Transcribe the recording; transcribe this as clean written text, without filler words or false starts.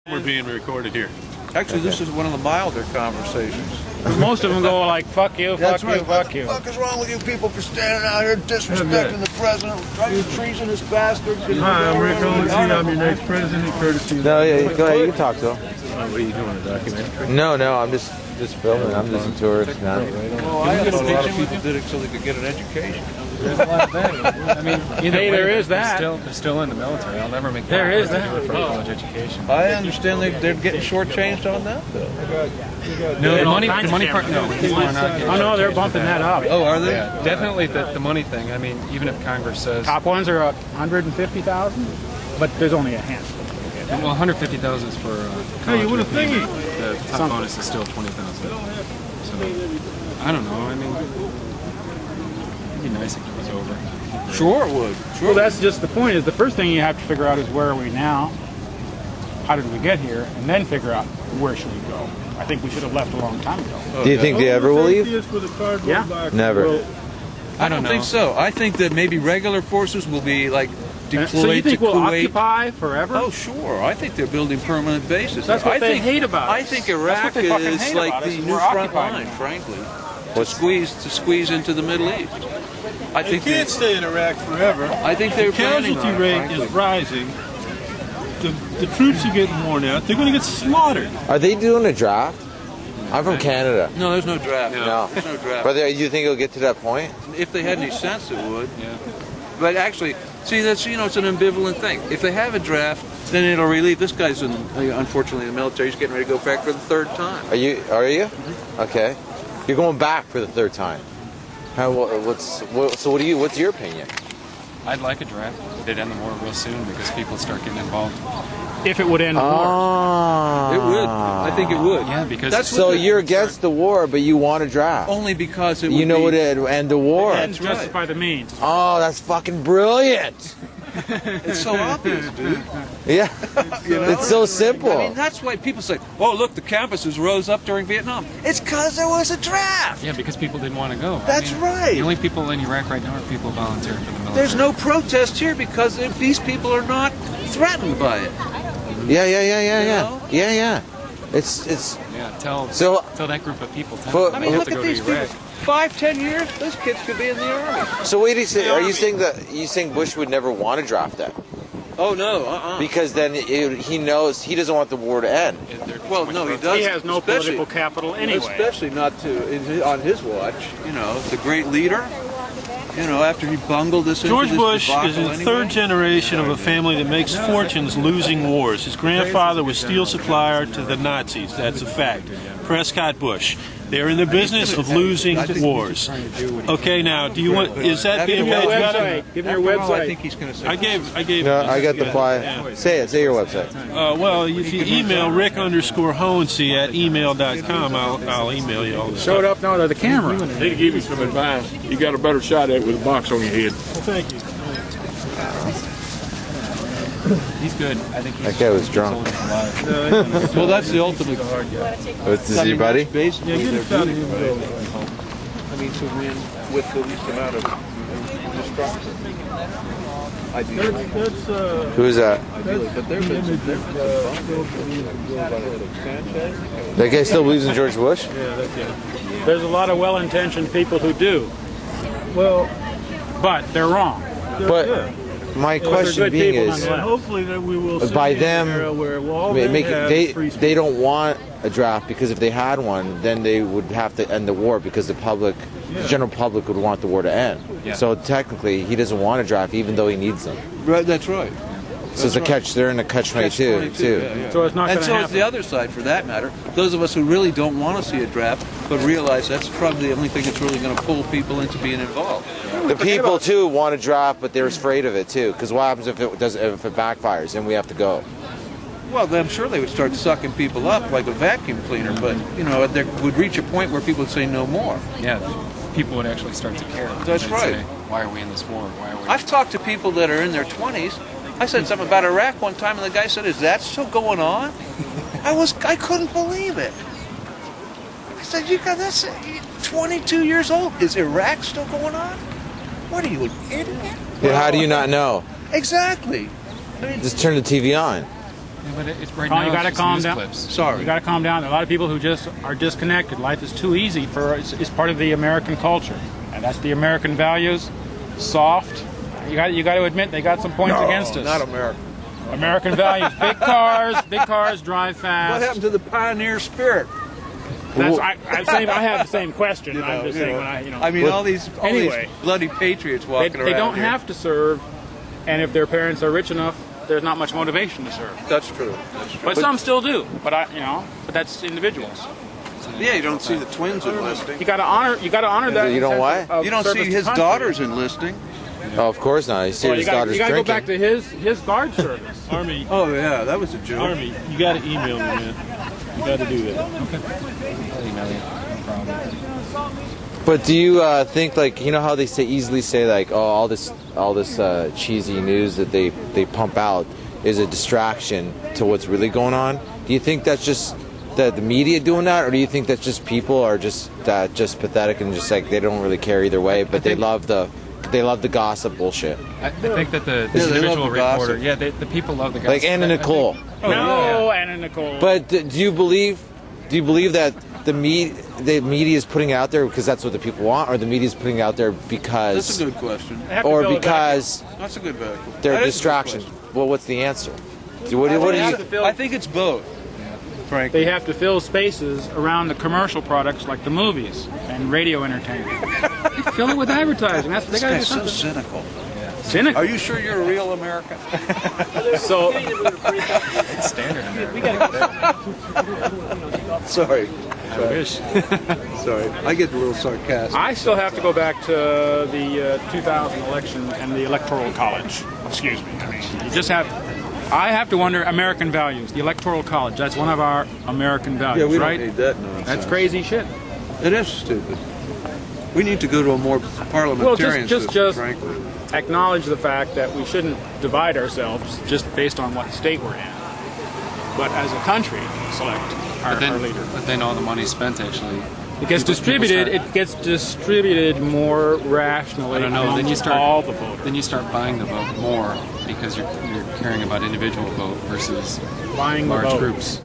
We're being recorded here. Actually, this is one of the milder conversations. Most of them go like, fuck you, fuck you, fuck you. What the fuck is wrong with you people for standing out here disrespecting the president, you treasonous bastards? Hi, I'm Rick Owens. I'm your next president, courtesy of... No, yeah, go ahead, you can talk to him. What are you doing, a documentary? No, I'm just filming. I'm just a tourist now. Well, I thought a lot of people did it so they could get an education. There's a lot of that. I mean, Hey, there is that. They're still in the military. I'll never make There is that. for a college education. I understand they're getting shortchanged on that, though. No, the money Timestamp. part, no. People are not getting Oh no, they're bumping that up. Oh, are they? Yeah, definitely the money thing. I mean, even if Congress says... Top ones are 150,000, but there's only a handful. Well, 150,000 is for Hey, you college would have education. thingy. The top bonus is still 20,000. So, I don't know. I mean, it'd be nice if it was over. Sure it would. Sure. Well, that's just the point. Is the first thing you have to figure out is where are we now? How did we get here? And then figure out where should we go. I think we should have left a long time ago. Do you think they ever will leave? Yeah. Never. I don't think so. I think that maybe regular forces will be like deployed So you think to we'll Kuwait. occupy forever? Oh, sure. I think they're building permanent bases. That's what I they think, hate about us. I think That's Iraq what they fucking is hate like about us, the is new we're front occupying line, it. frankly. To squeeze into the Middle East. I They think can't stay in Iraq forever. I think they're The casualty planning on it, rate frankly. is rising. The troops are getting worn out. They're going to get slaughtered. Are they doing a draft? I'm from Canada. No, there's no draft. No. There's no draft. But you think it'll get to that point? If they had any sense, it would. Yeah. But actually, see, that's it's an ambivalent thing. If they have a draft, then it'll relieve. This guy's unfortunately in the military. He's getting ready to go back for the third time. Are you? Okay. You're going back for the third time. What's your opinion? I'd like a draft. They'd end the war real soon because people start getting involved. If it would end the war. Ah. It would. I think it would. Yeah, because... That's So what you're against the war, but you want a draft. only because it would You know be, what it'd end the war. And justify the means. Oh, that's fucking brilliant. It's so obvious, dude. Yeah. It's so simple. I mean, that's why people say, "Oh, look, the campuses rose up during Vietnam." It's because there was a draft. Yeah, because people didn't want to go. That's right. The only people in Iraq right now are people volunteering for the military. There's no protest here because these people are not threatened by it. Yeah. know? Yeah. It's Yeah, tell that group of people. But- I mean, they have look to at go to these people. Iraq. 5-10 years, those kids could be in the army. so. Wait, are you saying that you think Bush would never want to draft that Oh no, because then he knows he doesn't want the war to end? Well, no, he doesn't. He has no especially- political capital anyway. Especially not on his watch. The great leader. After he bungled this. George into this Bush is debacle the anyway. third generation of a family that makes fortunes losing wars. His grandfather was steel supplier to the Nazis. That's a fact. Prescott Bush. They're in the business of losing wars. Okay, now, do you want? Is that Give being me your made? website. Give me your After all, I website. think he's going to say. I gave. No, I got the flyer. Yeah. Say your website. Well, if you email Rick_Hohensee at email.com, I'll email you all this Show it stuff. up now to the camera. They give you some advice. You got a better shot at it with a box on your head. Well, thank you. He's good. I think he's... That guy was drunk. Well, that's the ultimate. What's this, your buddy? Basically, Yeah, get they're us out of doing here. I mean, to win with the least amount of destruction. Ideally. Who's that? Ideally, but there's been That guy still believes in George Bush? There's a lot of well-intentioned people who do, Well, but they're wrong. But my question good being people is, nonetheless. hopefully that we will see by an them, era where all men have free speech. they don't want a draft because if they had one, then they would have to end the war because the general public would want the war to end. Yeah. So technically, he doesn't want a draft even though he needs them. Right, that's right. So it's a catch. They're in a catch-22 too. Yeah. So it's not going And to so happen. is the other side, for that matter. Those of us who really don't want to see a draft, but realize that's probably the only thing that's really going to pull people into being involved. The people too want a draft, but they're afraid of it too. Because what happens if it backfires and we have to go? Well, I'm sure they would start sucking people up like a vacuum cleaner, but there would reach a point where people would say no more. Yeah, people would actually start to care. That's They'd right. say, why are we in this war? Why are we... I've talked to people that are in their 20s. I said something about Iraq one time, and the guy said, "Is that still going on?" I couldn't believe it. I said, that's 22 years old. Is Iraq still going on? What are you, an idiot? Yeah, how do you not know? Exactly. I mean, Just turn the TV on. Yeah, but it's right Colin, now. you got to it's just calm news down. clips. Sorry. You got to calm down. There are a lot of people who just are disconnected. Life is too easy for it's part of the American culture, and that's the American values. Soft. You got to admit they got some points against us. Not America. American values. Big cars drive fast. What happened to the pioneer spirit? That's, I'm saying I have the same question. I'm just saying when I mean, all these bloody patriots walking around. they don't here. have to serve, and if their parents are rich enough, there's not much motivation to serve. That's true. But some still do. But but that's individuals. Yeah, you don't see the twins enlisting. You got to honor that. You know why? of You don't service see to his country. daughters enlisting. Oh, of course not. You see Well, his you daughter's got to go drinking. back to his guard service. Army, Oh yeah, that was a joke. Army, you got to email me, man. You got to do that. I'll email you. No problem. But do you think, like, you know how they easily say, like, oh, all this cheesy news that they pump out is a distraction to what's really going on? Do you think that's just the media doing that, or do you think that's just people are just pathetic and just like they don't really care either way, but they love the gossip bullshit? I think that the they individual love the gossip. reporter, the people love the gossip. Like Anna Nicole. Anna Nicole. But do you believe that the media is putting it out there because that's what the people want, or the media is putting it out there because That's a good question. They have to or fill it back because That's a good question. they're That is a good distractions? question. Well, what's the answer? What do you? I think it's both. Frankly. They have to fill spaces around the commercial products like the movies and radio entertainment. They fill it with advertising. That's they got to do It's so something. cynical. Cynical. Are you sure you're a real American? So It's standard in there. Sorry. I wish. Sorry. I get a little sarcastic. I still have to go back to the 2000 election and the Electoral College. Excuse me. I mean, you just have. I have to wonder American values. The Electoral College. That's one of our American values, Yeah, we right? don't need that nonsense. That's crazy shit. It is stupid. We need to go to a more parliamentarian just system, frankly. acknowledge the fact that we shouldn't divide ourselves just based on what state we're in, but as a country select our leader. But then all the money spent actually. It gets distributed. It gets distributed more rationally. I don't know. Then you amongst start all the voters. Then you start buying the vote more because you're caring about individual vote versus Buying the large vote. groups.